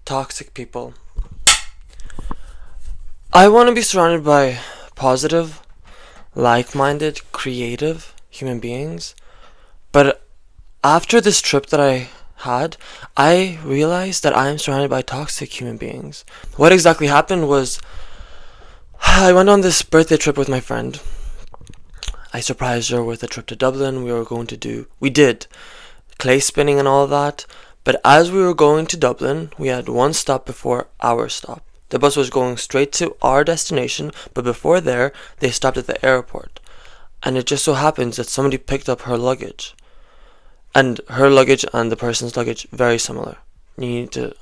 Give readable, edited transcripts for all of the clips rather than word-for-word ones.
Toxic people. I want to be surrounded by positive, like-minded, creative human beings. But after this trip that I had, I realized that I am surrounded by toxic human beings. What exactly happened was I went on this birthday trip with my friend. I surprised her with a trip to Dublin. We did clay spinning and all that. But as we were going to Dublin, we had one stop before our stop. The bus was going straight to our destination, but before there, they stopped at the airport. And it just so happens that somebody picked up her luggage. And her luggage and the person's luggage, very similar. You need to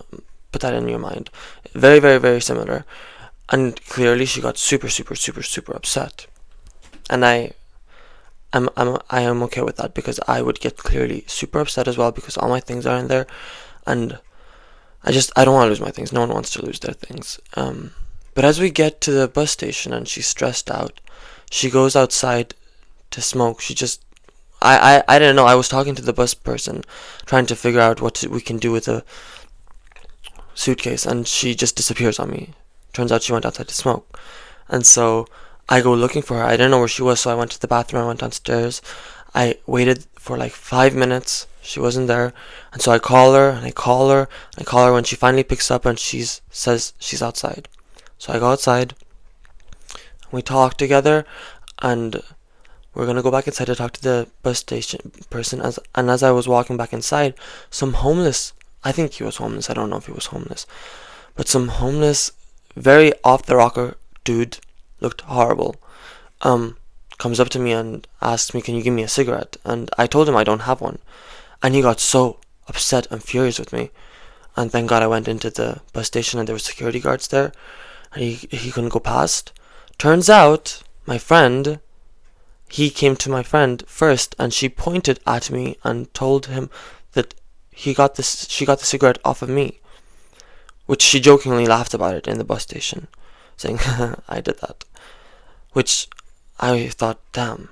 put that in your mind. Very, very, very similar. And clearly she got super, super, super, super upset. And I am okay with that, because I would get clearly super upset as well, because all my things are in there, and I don't want to lose my things. No one wants to lose their things. But as we get to the bus station and she's stressed out, she goes outside to smoke. I didn't know. I was talking to the bus person, trying to figure out what we can do with the suitcase, and she just disappears on me. Turns out she went outside to smoke, and so I go looking for her. I didn't know where she was, so I went to the bathroom. I went downstairs. I waited for like 5 minutes. She wasn't there, and so I call her and I call her and I call her. When she finally picks up and she says she's outside, so I go outside. We talk together, and we're gonna go back inside to talk to the bus station person. As I was walking back inside, some homeless, I think he was homeless, I don't know if he was homeless, but some homeless, very off the rocker dude, looked horrible, comes up to me and asks me, can you give me a cigarette? And I told him I don't have one, and he got so upset and furious with me. And thank God I went into the bus station and there were security guards there, and he couldn't go past. Turns out he came to my friend first, and she pointed at me and told him that she got the cigarette off of me, which she jokingly laughed about it in the bus station, saying I did that, which I thought, damn,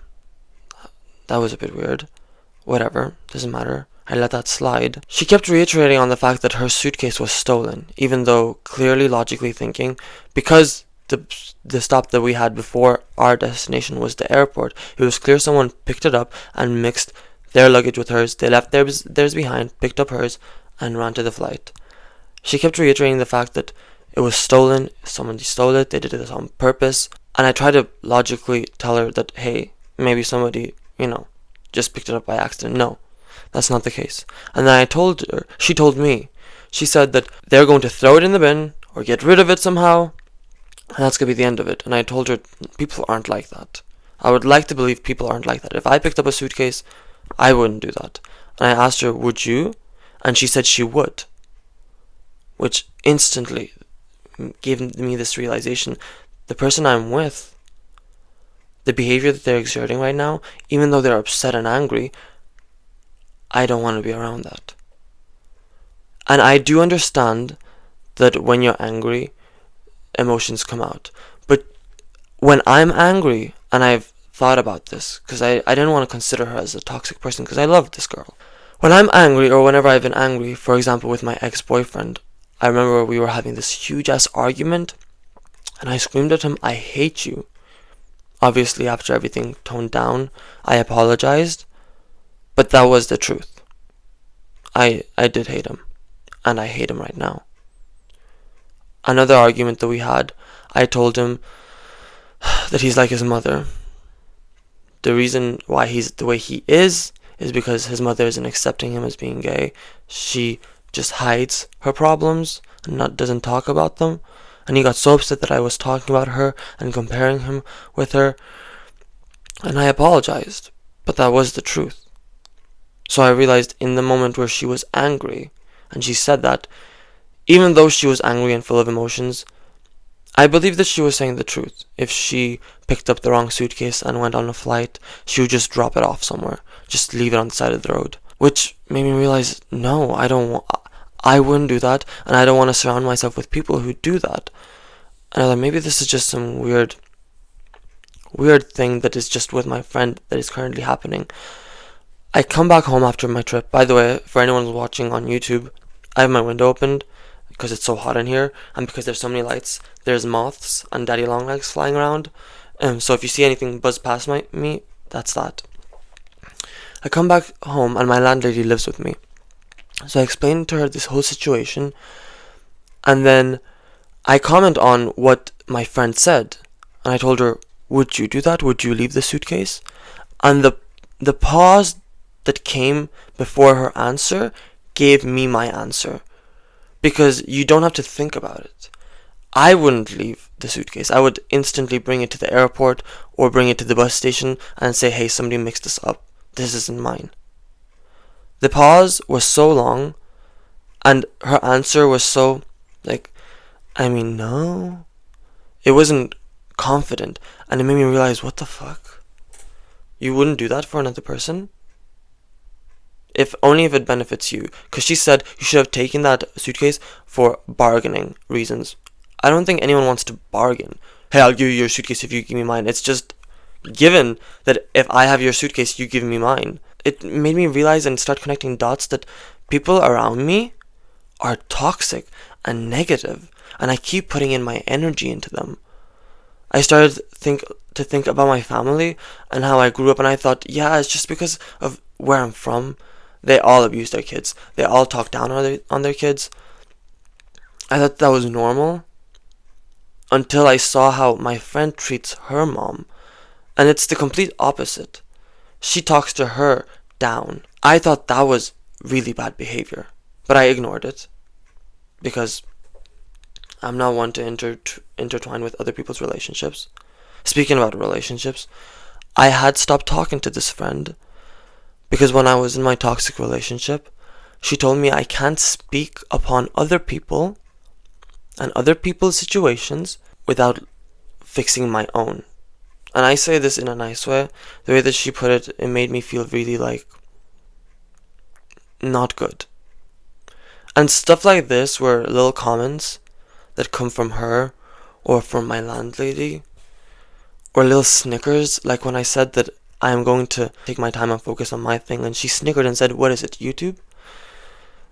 that was a bit weird. Whatever, doesn't matter. I let that slide. She kept reiterating on the fact that her suitcase was stolen, even though clearly logically thinking, because the stop that we had before our destination was the airport, it was clear someone picked it up and mixed their luggage with hers. They left theirs behind, picked up hers, and ran to the flight. She kept reiterating the fact that it was stolen, somebody stole it, they did this on purpose. And I tried to logically tell her that, hey, maybe somebody, just picked it up by accident. No, that's not the case. And then she told me, she said that they're going to throw it in the bin or get rid of it somehow, and that's going to be the end of it. And I told her, people aren't like that. I would like to believe people aren't like that. If I picked up a suitcase, I wouldn't do that. And I asked her, would you? And she said she would, which instantly gave me this realization. The person I'm with, the behavior that they're exerting right now, even though they're upset and angry, I don't want to be around that. And I do understand that when you're angry, emotions come out. But when I'm angry, and I've thought about this, because I didn't want to consider her as a toxic person, because I love this girl. When I'm angry, or whenever I've been angry, for example with my ex-boyfriend, I remember we were having this huge-ass argument, and I screamed at him, I hate you. Obviously, after everything toned down, I apologized, but that was the truth. I did hate him, and I hate him right now. Another argument that we had, I told him that he's like his mother. The reason why he's the way he is because his mother isn't accepting him as being gay. She just hides her problems and doesn't talk about them. And he got so upset that I was talking about her and comparing him with her. And I apologized, but that was the truth. So I realized in the moment where she was angry, and she said that, even though she was angry and full of emotions, I believe that she was saying the truth. If she picked up the wrong suitcase and went on a flight, she would just drop it off somewhere. Just leave it on the side of the road. Which made me realize, no, I wouldn't do that, and I don't want to surround myself with people who do that. And I thought, maybe this is just some weird thing that is just with my friend that is currently happening. I come back home after my trip. By the way, for anyone who's watching on YouTube, I have my window opened because it's so hot in here, and because there's so many lights, there's moths and daddy long legs flying around. So if you see anything buzz past me, that's that. I come back home and my landlady lives with me. So I explained to her this whole situation, and then I comment on what my friend said. And I told her, would you do that? Would you leave the suitcase? And the pause that came before her answer gave me my answer. Because you don't have to think about it. I wouldn't leave the suitcase. I would instantly bring it to the airport or bring it to the bus station and say, hey, somebody mixed this up. This isn't mine. The pause was so long, and her answer was so, no. It wasn't confident, and it made me realize, what the fuck? You wouldn't do that for another person? If only if it benefits you. Because she said you should have taken that suitcase for bargaining reasons. I don't think anyone wants to bargain. Hey, I'll give you your suitcase if you give me mine. It's just given that if I have your suitcase, you give me mine. It made me realize and start connecting dots that people around me are toxic and negative, and I keep putting in my energy into them. I started to think about my family and how I grew up, and I thought, yeah, it's just because of where I'm from. They all abuse their kids. They all talk down on their kids. I thought that was normal until I saw how my friend treats her mom, and it's the complete opposite. She talks to her down. I thought that was really bad behavior, but I ignored it because I'm not one to intertwine with other people's relationships. Speaking about relationships, I had stopped talking to this friend because when I was in my toxic relationship, she told me I can't speak upon other people and other people's situations without fixing my own. And I say this in a nice way. The way that she put it, it made me feel really not good. And stuff like this were little comments that come from her or from my landlady, or little snickers, like when I said that I am going to take my time and focus on my thing, and she snickered and said, what is it, YouTube?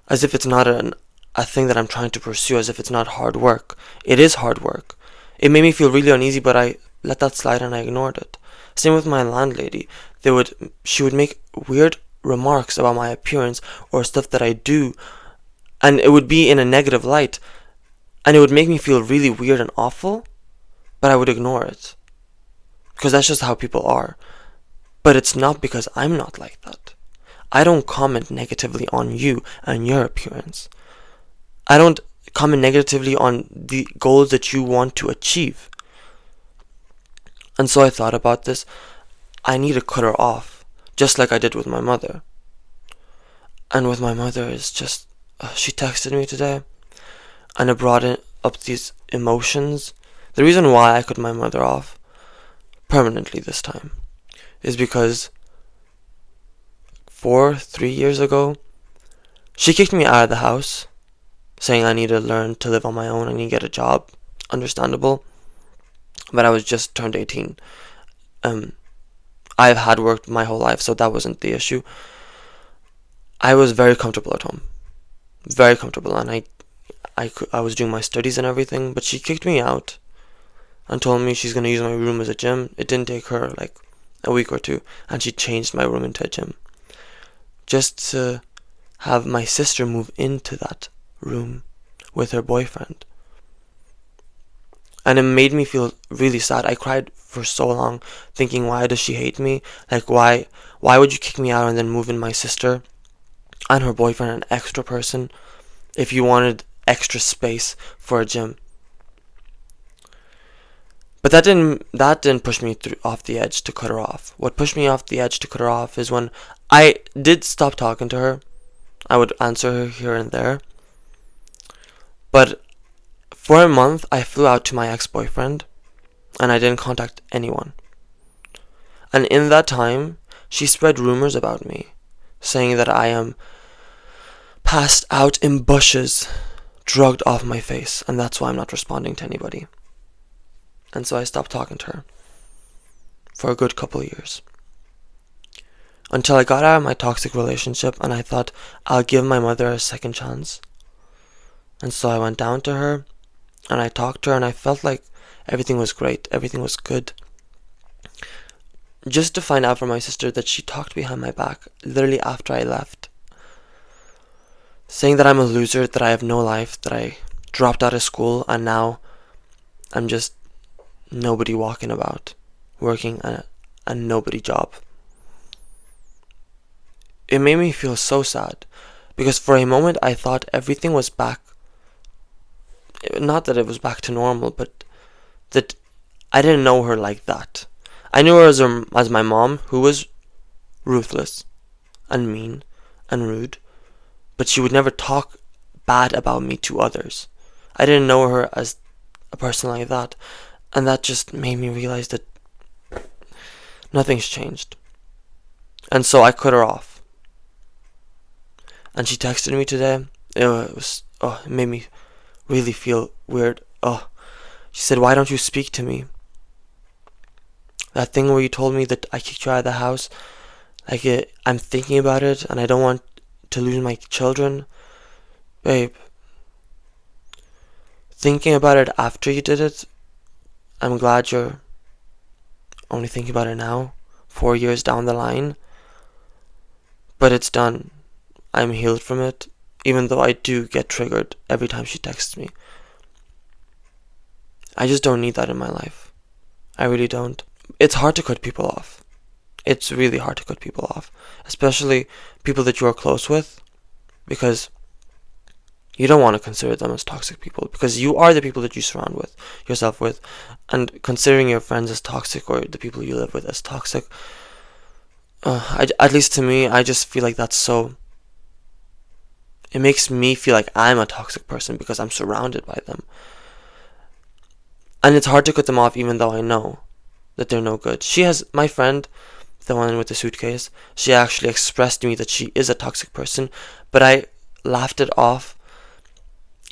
As if it's not a thing that I'm trying to pursue, as if it's not hard work. It is hard work. It made me feel really uneasy, but I let that slide and I ignored it. Same with my landlady. She would make weird remarks about my appearance or stuff that I do, and it would be in a negative light, and it would make me feel really weird and awful, but I would ignore it. Because that's just how people are. But it's not because I'm not like that. I don't comment negatively on you and your appearance. I don't comment negatively on the goals that you want to achieve. And so I thought about this. I need to cut her off, just like I did with my mother. And with my mother, it's just, she texted me today, and it brought up these emotions. The reason why I cut my mother off permanently this time is because 3 years ago, she kicked me out of the house, saying I need to learn to live on my own, I need to get a job. Understandable. But I was just turned 18. I've had work my whole life, so that wasn't the issue. I was very comfortable at home. Very comfortable, and I was doing my studies and everything, but she kicked me out and told me she's going to use my room as a gym. It didn't take her a week or two, and she changed my room into a gym. Just to have my sister move into that room with her boyfriend. And it made me feel really sad. I cried for so long, thinking, why does she hate me? Why would you kick me out and then move in my sister and her boyfriend, an extra person, if you wanted extra space for a gym? But that didn't push me off the edge to cut her off. What pushed me off the edge to cut her off is when I did stop talking to her. I would answer her here and there. But for a month, I flew out to my ex-boyfriend, and I didn't contact anyone. And in that time, she spread rumors about me, saying that I am passed out in bushes, drugged off my face, and that's why I'm not responding to anybody. And so I stopped talking to her for a good couple of years. Until I got out of my toxic relationship and I thought, I'll give my mother a second chance. And so I went down to her and I talked to her and I felt like everything was great, everything was good. Just to find out from my sister that she talked behind my back literally after I left, saying that I'm a loser, that I have no life, that I dropped out of school and now I'm just nobody walking about, working a nobody job. It made me feel so sad because for a moment I thought everything was back. Not that it was back to normal, but that I didn't know her like that. I knew her as my mom, who was ruthless and mean and rude, but she would never talk bad about me to others. I didn't know her as a person like that, and that just made me realize that nothing's changed. And so I cut her off. And she texted me today. It made me really feel weird. She said, "Why don't you speak to me? That thing where you told me that I kicked you out of the house, I'm thinking about it and I don't want to lose my children. Babe, thinking about it after you did it, I'm glad you're only thinking about it now, 4 years down the line. But it's done. I'm healed from it, even though I do get triggered every time she texts me. I just don't need that in my life. I really don't. It's hard to cut people off. It's really hard to cut people off, especially people that you are close with, because you don't want to consider them as toxic people, because you are the people that you surround with yourself with, and considering your friends as toxic or the people you live with as toxic, at least to me, I just feel like that's so. It makes me feel like I'm a toxic person because I'm surrounded by them. And it's hard to cut them off even though I know that they're no good. My friend, the one with the suitcase, she actually expressed to me that she is a toxic person, but I laughed it off.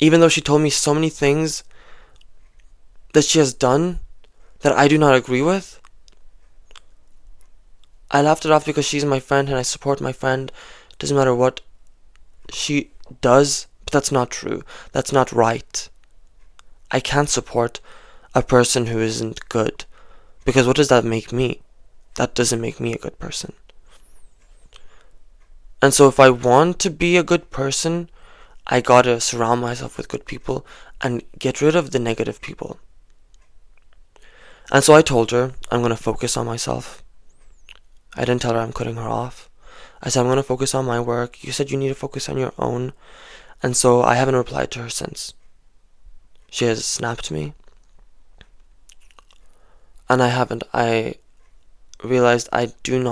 Even though she told me so many things that she has done that I do not agree with, I laughed it off because she's my friend and I support my friend. Doesn't matter what she does, but that's not true. That's not right. I can't support a person who isn't good, because what does that make me? That doesn't make me a good person. And so if I want to be a good person, I gotta surround myself with good people and get rid of the negative people. And so I told her I'm gonna focus on myself. I didn't tell her I'm cutting her off. I said I'm gonna focus on my work. You said you need to focus on your own. And so I haven't replied to her since. She has snapped me. And I haven't. I realized I feel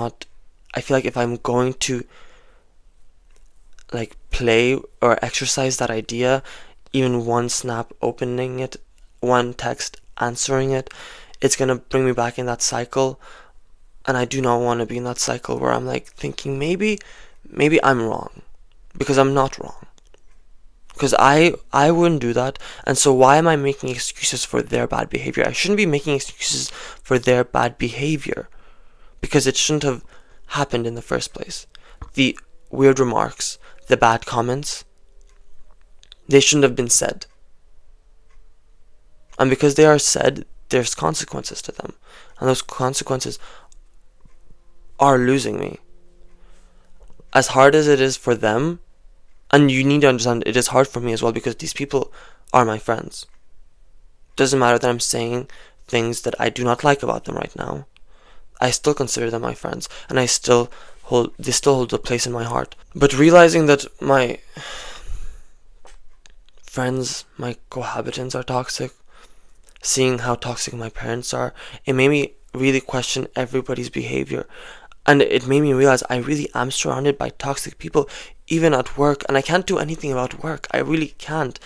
like if I'm going to play or exercise that idea, even one snap opening it, one text answering it, it's gonna bring me back in that cycle. And I do not want to be in that cycle where I'm thinking maybe I'm wrong, because I'm not wrong. Because I wouldn't do that. And so why am I making excuses for their bad behavior? I shouldn't be making excuses for their bad behavior, because it shouldn't have happened in the first place. The weird remarks, the bad comments, they shouldn't have been said. And because they are said, there's consequences to them. And those consequences are losing me. As hard as it is for them, and you need to understand it is hard for me as well, because these people are my friends. Doesn't matter that I'm saying things that I do not like about them right now. I still consider them my friends, and they still hold a place in my heart. But realizing that my friends, my cohabitants are toxic, seeing how toxic my parents are, it made me really question everybody's behavior. And it made me realize I really am surrounded by toxic people, even at work, and I can't do anything about work. I really can't.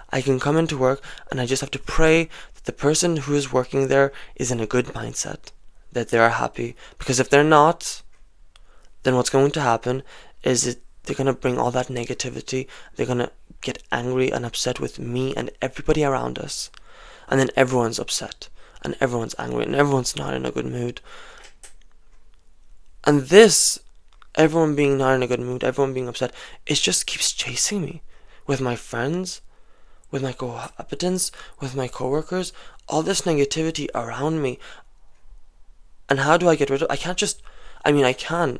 I can come into work and I just have to pray that the person who is working there is in a good mindset, that they are happy. Because if they're not, then what's going to happen is they're going to bring all that negativity. They're going to get angry and upset with me and everybody around us. And then everyone's upset, and everyone's angry, and everyone's not in a good mood. And this, everyone being not in a good mood, everyone being upset, it just keeps chasing me with my friends. with my cohabitants, with my coworkers, all this negativity around me. And how do I get rid of? I can't just. I mean, I can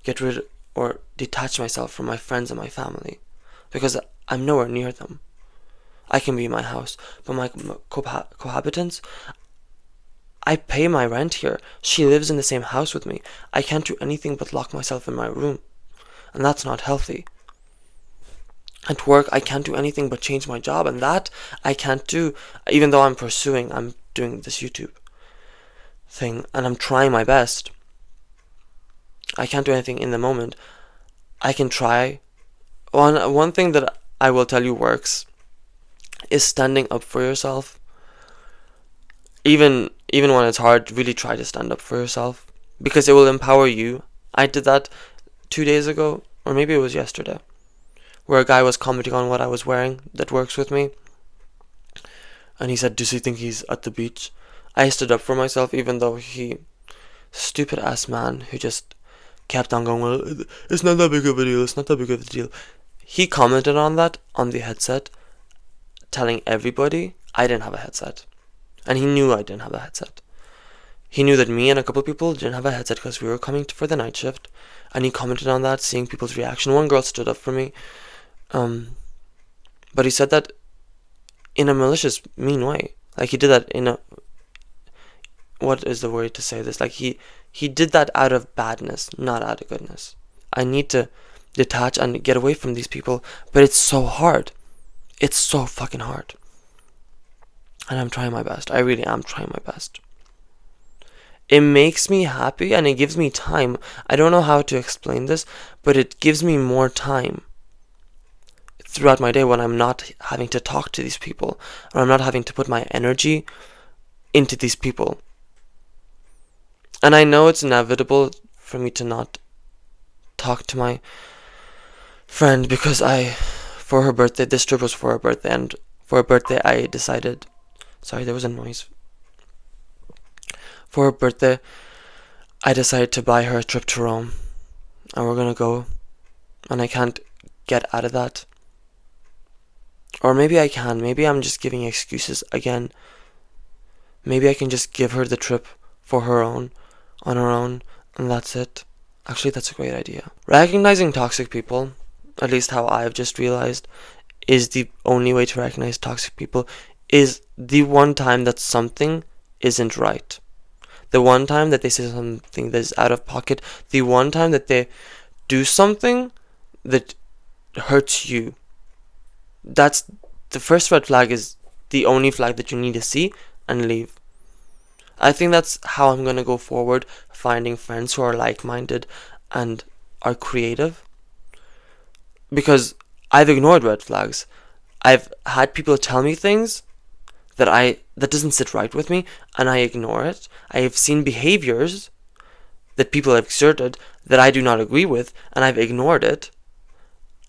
get rid or detach myself from my friends and my family because I'm nowhere near them. I can be in my house, but my cohabitants, I pay my rent here. She lives in the same house with me. I can't do anything but lock myself in my room, and that's not healthy. At work, I can't do anything but change my job, and that I can't do, even though I'm doing this YouTube thing, and I'm trying my best. I can't do anything in the moment. I can try. One thing that I will tell you works is standing up for yourself. Even when it's hard, really try to stand up for yourself because it will empower you. I did that 2 days ago, or maybe it was yesterday, where a guy was commenting on what I was wearing that works with me, and he said, "Does he think he's at the beach?" I stood up for myself, even though stupid ass man who just kept on going, "Well, it's not that big of a deal. It's not that big of a deal." He commented on that on the headset, telling everybody I didn't have a headset. And he knew I didn't have a headset. He knew that me and a couple people didn't have a headset because we were coming for the night shift. And he commented on that, seeing people's reaction. One girl stood up for me. But he said that in a malicious, mean way. Like, he did that in a... What is the word to say this? Like, he did that out of badness, not out of goodness. I need to detach and get away from these people. But it's so hard. It's so fucking hard. And I'm trying my best. I really am trying my best. It makes me happy and it gives me time. I don't know how to explain this, but it gives me more time throughout my day when I'm not having to talk to these people, or I'm not having to put my energy into these people. And I know it's inevitable for me to not talk to my friend because for her birthday, this trip was for her birthday, and for her birthday I decided... Sorry, there was a noise. For her birthday, I decided to buy her a trip to Rome. And we're gonna go. And I can't get out of that. Or maybe I can. Maybe I'm just giving excuses again. Maybe I can just give her the trip for her own, on her own, and that's it. Actually, that's a great idea. Recognizing toxic people, at least how I've just realized, is the only way to recognize toxic people. Is the one time that something isn't right. The one time that they say something that is out of pocket. The one time that they do something that hurts you. That's the first red flag, is the only flag that you need to see and leave. I think that's how I'm going to go forward, finding friends who are like-minded and are creative. Because I've ignored red flags. I've had people tell me things that doesn't sit right with me, and I ignore it. I have seen behaviors that people have exerted that I do not agree with, and I've ignored it.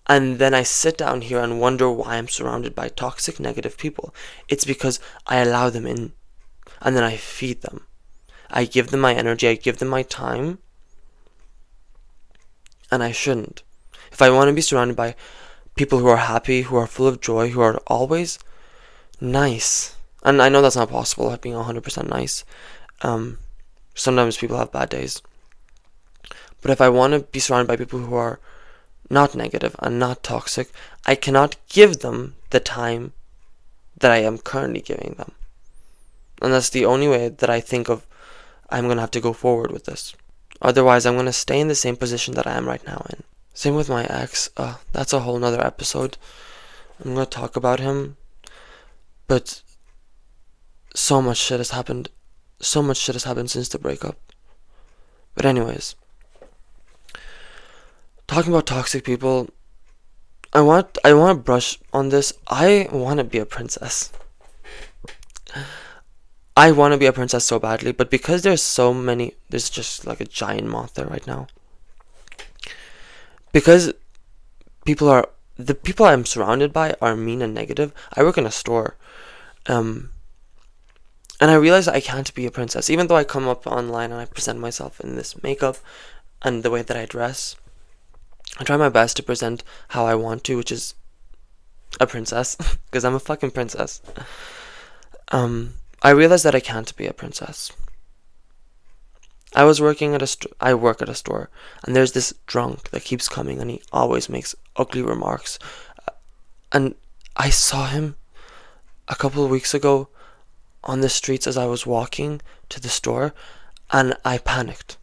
And then I sit down here and wonder why I'm surrounded by toxic, negative people. It's because I allow them in, and then I feed them. I give them my energy, I give them my time, and I shouldn't. If I want to be surrounded by people who are happy, who are full of joy, who are always nice, and I know that's not possible at being 100% nice. Sometimes people have bad days. But if I want to be surrounded by people who are not negative and not toxic, I cannot give them the time that I am currently giving them. And that's the only way that I think of I'm going to have to go forward with this. Otherwise, I'm going to stay in the same position that I am right now in. Same with my ex. That's a whole nother episode. I'm going to talk about him. But so much shit has happened. So much shit has happened since the breakup. But anyways, talking about toxic people, I want to brush on this. I want to be a princess. I want to be a princess so badly, but because there's just like a giant moth there right now. Because the people I'm surrounded by are mean and negative. I work in a store. And I realize I can't be a princess, even though I come up online and I present myself in this makeup and the way that I dress. I try my best to present how I want to, which is a princess, because I'm a fucking princess. I realized that I can't be a princess. I work at a store, and there's this drunk that keeps coming, and he always makes ugly remarks. And I saw him a couple of weeks ago on the streets as I was walking to the store, and I panicked.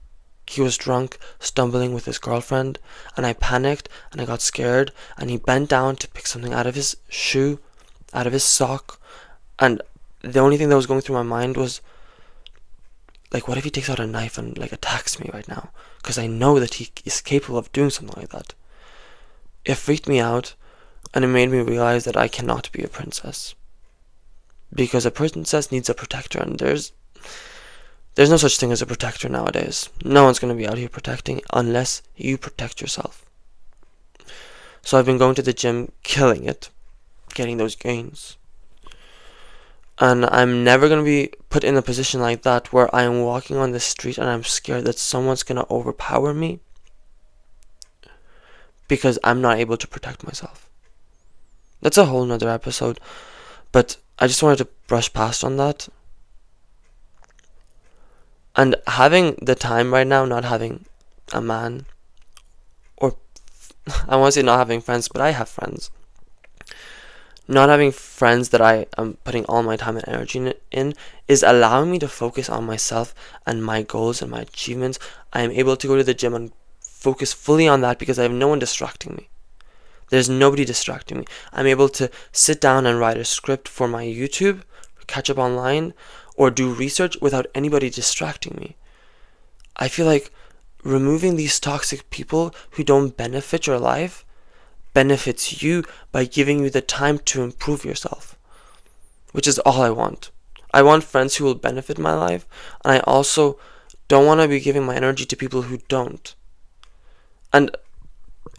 He was drunk, stumbling with his girlfriend, and I panicked, and I got scared, and he bent down to pick something out of his shoe, out of his sock, and the only thing that was going through my mind was, like, what if he takes out a knife and, like, attacks me right now? Because I know that he is capable of doing something like that. It freaked me out, and it made me realize that I cannot be a princess. Because a princess needs a protector, and there's no such thing as a protector nowadays. No one's going to be out here protecting unless you protect yourself. So I've been going to the gym, killing it, getting those gains. And I'm never going to be put in a position like that where I am walking on the street and I'm scared that someone's going to overpower me because I'm not able to protect myself. That's a whole nother episode, but I just wanted to brush past on that. And having the time right now, not having a man, or I want to say not having friends, but I have friends. Not having friends that I am putting all my time and energy in is allowing me to focus on myself and my goals and my achievements. I am able to go to the gym and focus fully on that because I have no one distracting me. There's nobody distracting me. I'm able to sit down and write a script for my YouTube, catch up online, or do research without anybody distracting me. I feel like removing these toxic people who don't benefit your life benefits you by giving you the time to improve yourself, which is all I want. I want friends who will benefit my life, and I also don't want to be giving my energy to people who don't. And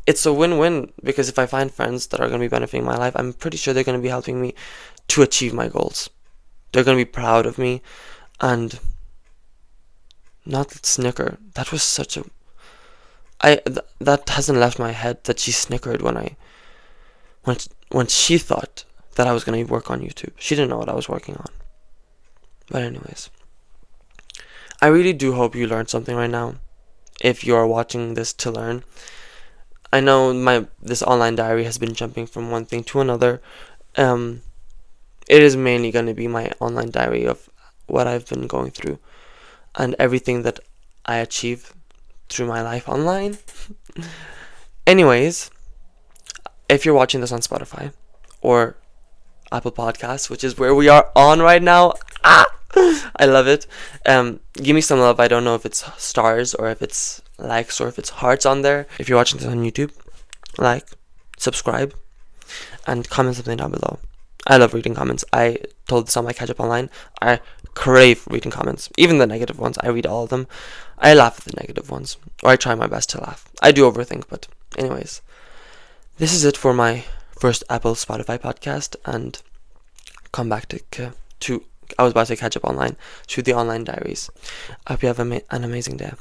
it's a win-win, because if I find friends that are going to be benefiting my life, I'm pretty sure they're going to be helping me to achieve my goals. They're going to be proud of me, and not snicker. That was such a... that hasn't left my head, that she snickered when she thought that I was going to work on YouTube. She didn't know what I was working on. But anyways, I really do hope you learned something right now, if you are watching this to learn. I know this online diary has been jumping from one thing to another. It is mainly going to be my online diary of what I've been going through and everything that I achieve through my life online. Anyways, if you're watching this on Spotify or Apple Podcasts, which is where we are on right now, I love it. Give me some love. I don't know if it's stars or if it's likes or if it's hearts on there. If you're watching this on YouTube, like, subscribe, and comment something down below. I love reading comments. I told this on my catch up online. I crave reading comments. Even the negative ones, I read all of them. I laugh at the negative ones, or I try my best to laugh. I do overthink, but anyways, this is it for my first Apple Spotify podcast, and come back to I was about to say catch up online, to the online diaries. I hope you have an amazing day.